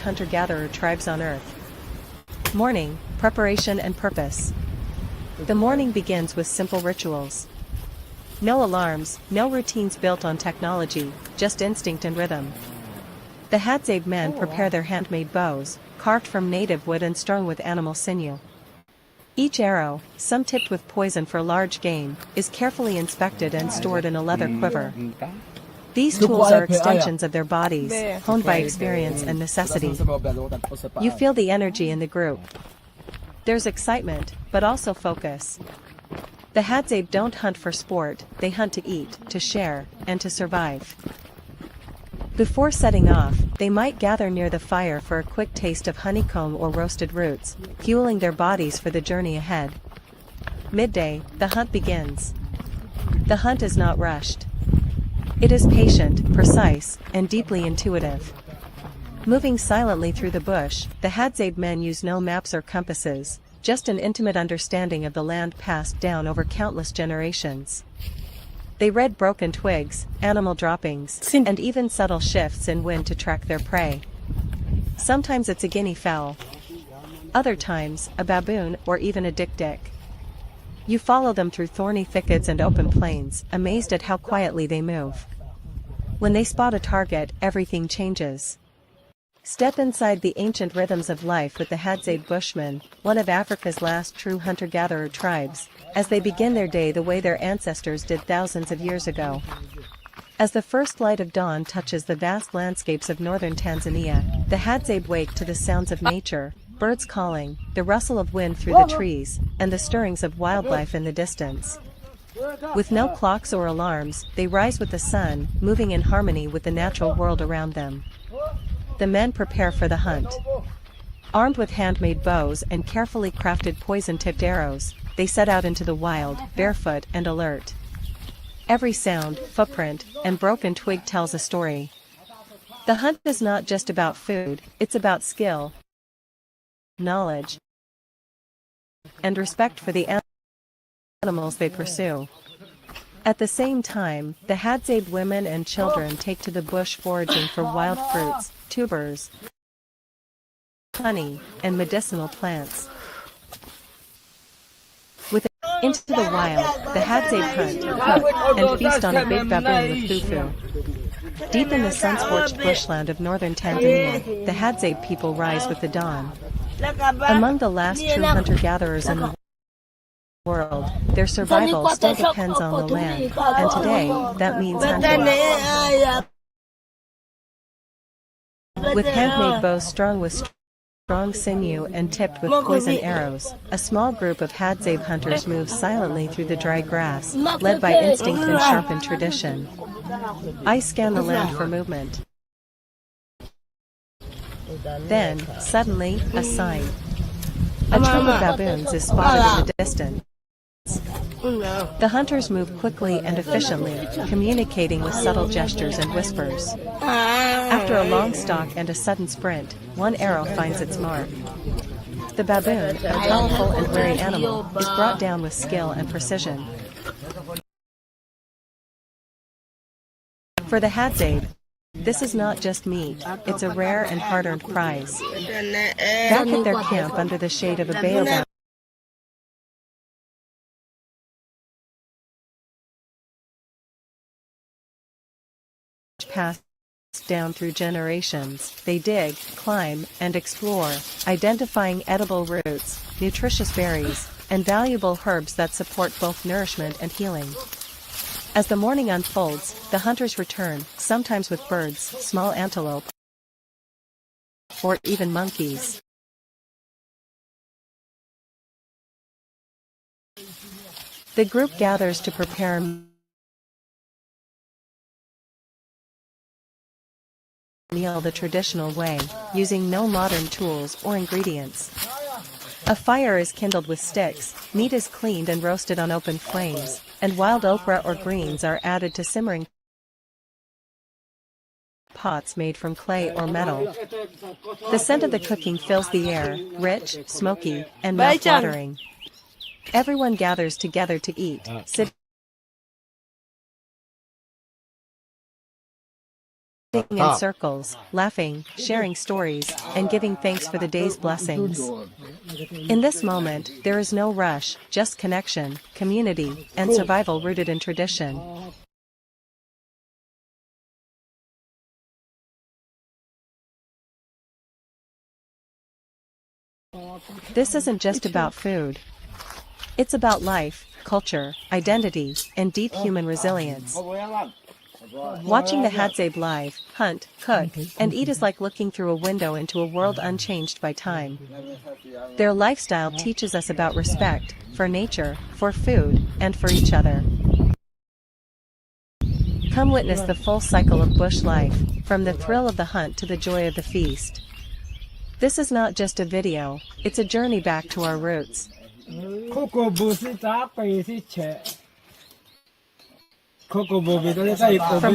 hunter-gatherer tribes on Earth. Morning, preparation and purpose. The morning begins with simple rituals. No alarms, no routines built on technology, just instinct and rhythm. The Hadzabe men prepare their handmade bows, carved from native wood and strung with animal sinew. Each arrow, some tipped with poison for large game, is carefully inspected and stored in a leather quiver. These tools are extensions of their bodies, honed by experience and necessity. You feel the energy in the group. There's excitement, but also focus. The Hadzabe don't hunt for sport, they hunt to eat, to share, and to survive. Before setting off, they might gather near the fire for a quick taste of honeycomb or roasted roots, fueling their bodies for the journey ahead. Midday, the hunt begins. The hunt is not rushed. It is patient, precise, and deeply intuitive. Moving silently through the bush, the Hadzabe men use no maps or compasses, just an intimate understanding of the land passed down over countless generations. They read broken twigs, animal droppings, and even subtle shifts in wind to track their prey. Sometimes it's a guinea fowl. Other times, a baboon or even a dik-dik. You follow them through thorny thickets and open plains, amazed at how quietly they move. When they spot a target, everything changes. Step inside the ancient rhythms of life with the Hadzabe Bushmen, one of Africa's last true hunter-gatherer tribes, as they begin their day the way their ancestors did thousands of years ago. As the first light of dawn touches the vast landscapes of northern Tanzania, the Hadzabe wake to the sounds of nature, birds calling, the rustle of wind through the trees, and the stirrings of wildlife in the distance. With no clocks or alarms, they rise with the sun, moving in harmony with the natural world around them. The men prepare for the hunt. Armed with handmade bows and carefully crafted poison-tipped arrows, they set out into the wild, barefoot and alert. Every sound, footprint, and broken twig tells a story. The hunt is not just about food, it's about skill, knowledge, and respect for the animals they pursue. At the same time, the Hadzabe women and children take to the bush foraging for wild fruits, tubers, honey, and medicinal plants. Into the wild, the Hadzabe hunt, cook, and feast on a big baboon with fufu. Deep in the sun-scorched bushland of northern Tanzania, the Hadzabe people rise with the dawn. Among the last true hunter-gatherers in the world, their survival still depends on the land, and today, that means hunting. With handmade bows strung with strong sinew and tipped with poison arrows, a small group of Hadzabe hunters moves silently through the dry grass, led by instinct and sharpened tradition. I scan the land for movement. Then, suddenly, a sign. A troop of baboons is spotted in the distance. The hunters move quickly and efficiently, communicating with subtle gestures and whispers. After a long stalk and a sudden sprint, one arrow finds its mark. The baboon, a powerful and wary animal, is brought down with skill and precision. For the Hadzabe, this is not just meat, it's a rare and hard-earned prize. Back at their camp under the shade of a baobab passed down through generations, they dig, climb, and explore, identifying edible roots, nutritious berries, and valuable herbs that support both nourishment and healing. As the morning unfolds, the hunters return, sometimes with birds, small antelope, or even monkeys. The group gathers to prepare a meal the traditional way, using no modern tools or ingredients. A fire is kindled with sticks, meat is cleaned and roasted on open flames, and wild okra or greens are added to simmering pots made from clay or metal. The scent of the cooking fills the air, rich, smoky, and mouth-watering. Everyone gathers together to eat, sitting in circles, laughing, sharing stories, and giving thanks for the day's blessings. In this moment, there is no rush, just connection, community, and survival rooted in tradition. This isn't just about food. It's about life, culture, identity, and deep human resilience. Watching the Hadzabe live, hunt, cook, and eat is like looking through a window into a world unchanged by time. Their lifestyle teaches us about respect, for nature, for food, and for each other. Come witness the full cycle of bush life, from the thrill of the hunt to the joy of the feast. This is not just a video, it's a journey back to our roots. From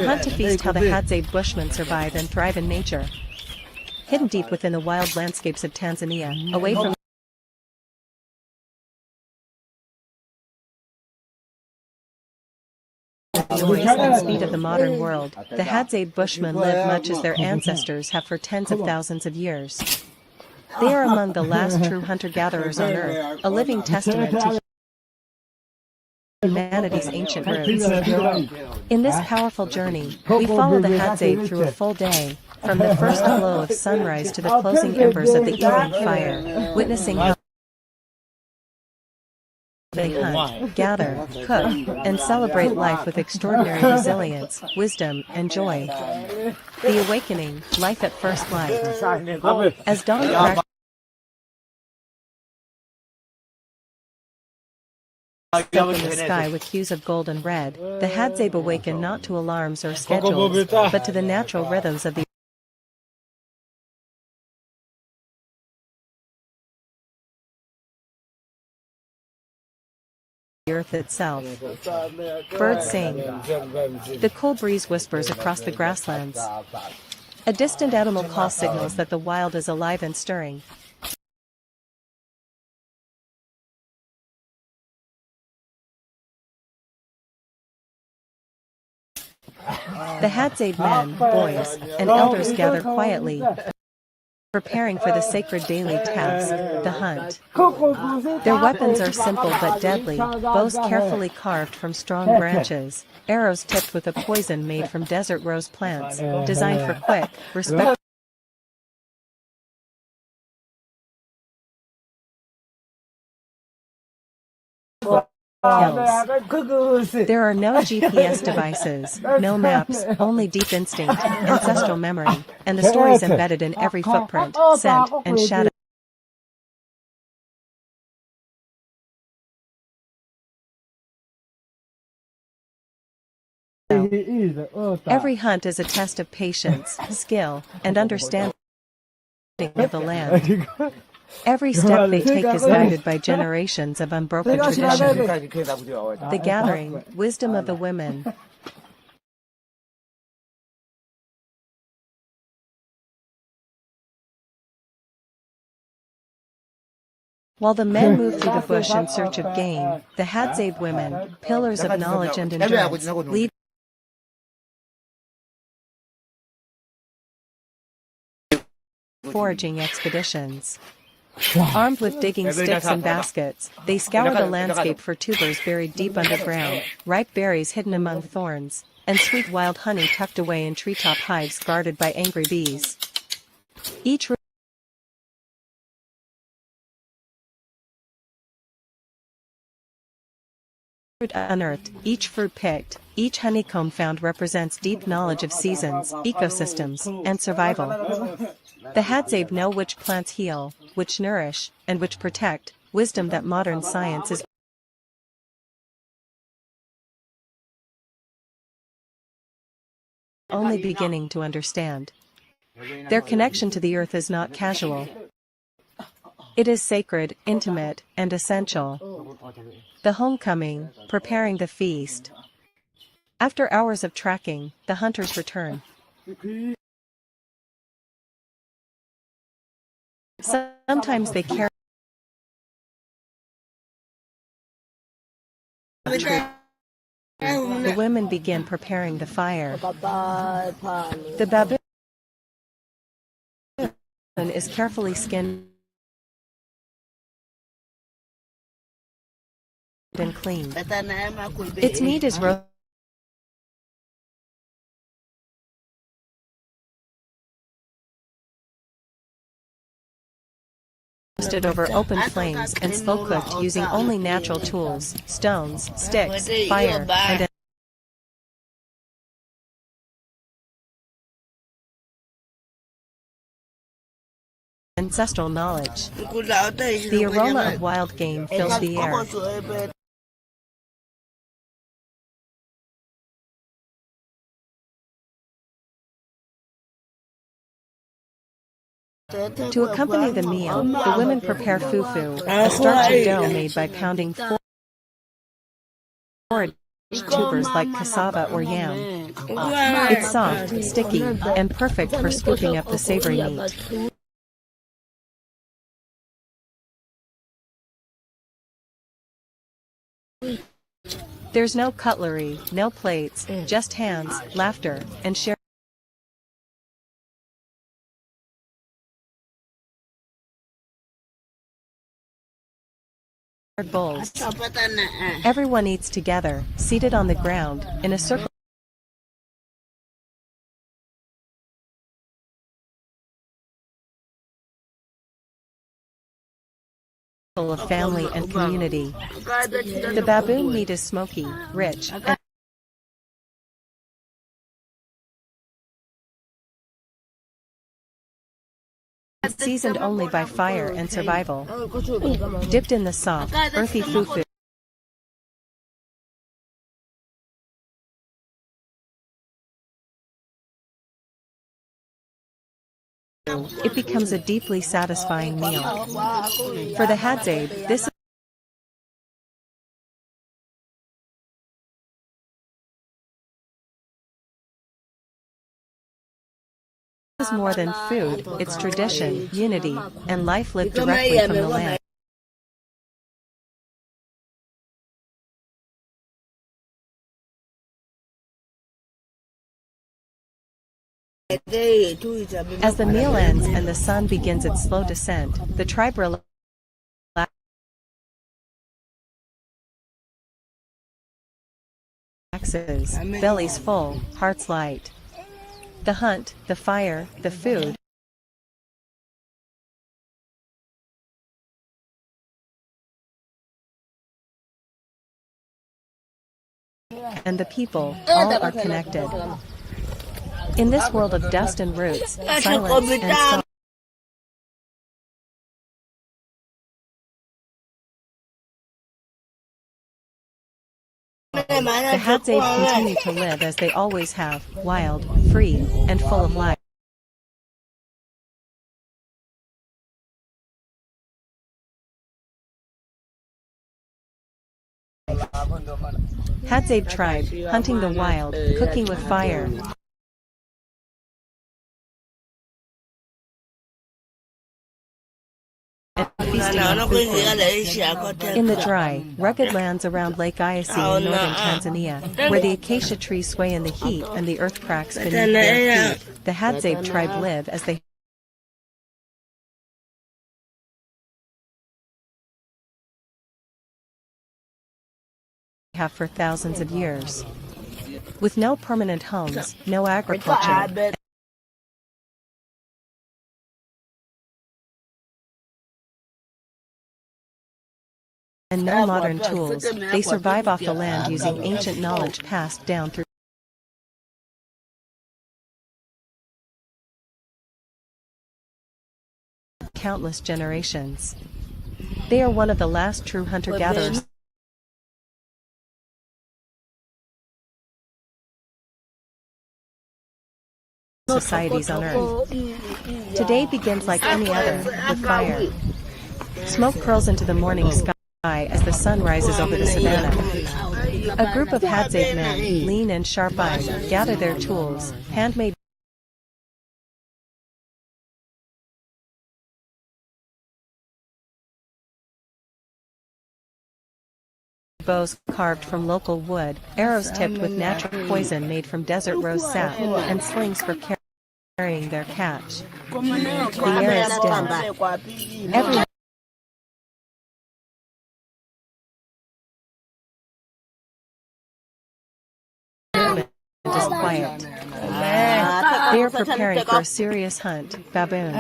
hunt to feast, how the Hadzabe Bushmen survive and thrive in nature. Hidden deep within the wild landscapes of Tanzania, away from the noise and speed of the modern world, the Hadzabe Bushmen live much as their ancestors have for tens of thousands of years. They are among the last true hunter-gatherers on Earth, a living testament to humanity's ancient roots. In this powerful journey, we follow the Hadzabe through a full day, from the first glow of sunrise to the closing embers of the evening fire, witnessing how they hunt, gather, cook, and celebrate life with extraordinary resilience, wisdom, and joy. The awakening, life at first light. As dawn cracks up in the sky with hues of gold and red, the Hadzabe awaken not to alarms or schedules, but to the natural rhythms of the earth itself. Birds sing. The cool breeze whispers across the grasslands. A distant animal call signals that the wild is alive and stirring. The Hadzabe men, boys, and elders gather quietly, preparing for the sacred daily task, the hunt. Their weapons are simple but deadly, bows carefully carved from strong branches, arrows tipped with a poison made from desert rose plants, designed for quick, respectful kills. There are no GPS devices, no maps, only deep instinct, ancestral memory, and the stories embedded in every footprint, scent, and shadow. Every hunt is a test of patience, skill, and understanding of the land. Every step they take is guided by generations of unbroken tradition. The gathering, wisdom of the women. While the men move through the bush in search of game, the Hadzabe women, pillars of knowledge and endurance, lead foraging expeditions. Armed with digging sticks and baskets, they scour the landscape for tubers buried deep underground, ripe berries hidden among thorns, and sweet wild honey tucked away in treetop hives guarded by angry bees. Each root unearthed, each fruit picked, each honeycomb found represents deep knowledge of seasons, ecosystems, and survival. The Hadzabe know which plants heal, which nourish, and which protect, wisdom that modern science is only beginning to understand. Their connection to the earth is not casual. It is sacred, intimate, and essential. The homecoming, preparing the feast. After hours of tracking, the hunters return. Sometimes they carry the women begin preparing the fire. The baboon is carefully skinned and cleaned. Its meat is roasted over open flames and slow cooked using only natural tools, stones, sticks, fire, and ancestral knowledge. The aroma of wild game fills the air. To accompany the meal, the women prepare fufu, a starchy dough made by pounding forage tubers like cassava or yam. It's soft, sticky, and perfect for scooping up the savory meat. There's no cutlery, no plates, just hands, laughter, and shared bowls. Everyone eats together, seated on the ground, in a circle of family and community. The baboon meat is smoky, rich, and seasoned only by fire and survival. Dipped in the soft, earthy fufu, it becomes a deeply satisfying meal. For the Hadzabe, this is more than food, it's tradition, unity, and life lived directly from the land. As the meal ends and the sun begins its slow descent, the tribe relaxes, bellies full, hearts light. The hunt, the fire, the food, and the people, all are connected. In this world of dust and roots, silence and song, the Hadzabe continue to live as they always have, wild, free, and full of life. Hadzabe tribe, hunting the wild, cooking with fire, and feasting on fufu. In the dry, rugged lands around Lake Eyasi in northern Tanzania, where the acacia trees sway in the heat and the earth cracks beneath their feet, the Hadzabe tribe live as they have for thousands of years. With no permanent homes, no agriculture, and no modern tools, they survive off the land using ancient knowledge passed down through countless generations. They are one of the last true hunter-gatherers societies on Earth. Today begins like any other, with fire. Smoke curls into the morning sky as the sun rises over the savannah. A group of Hadzabe men, lean and sharp-eyed, gather their tools, handmade bows carved from local wood, arrows tipped with natural poison made from desert rose sap, and slings for carrying their catch. The air is still. Every movement is quiet. They are preparing for a serious hunt. Baboon.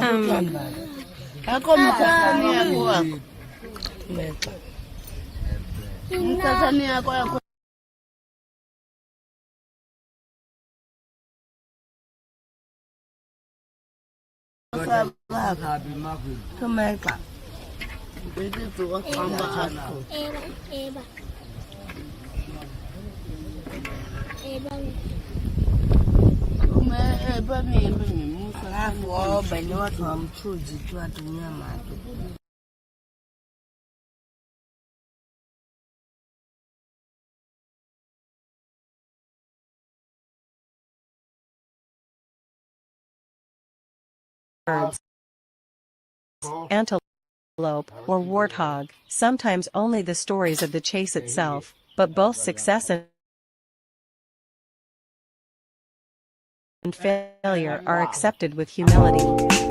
Birds. Antelope, or warthog, sometimes only the stories of the chase itself, but both success and failure are accepted with humility.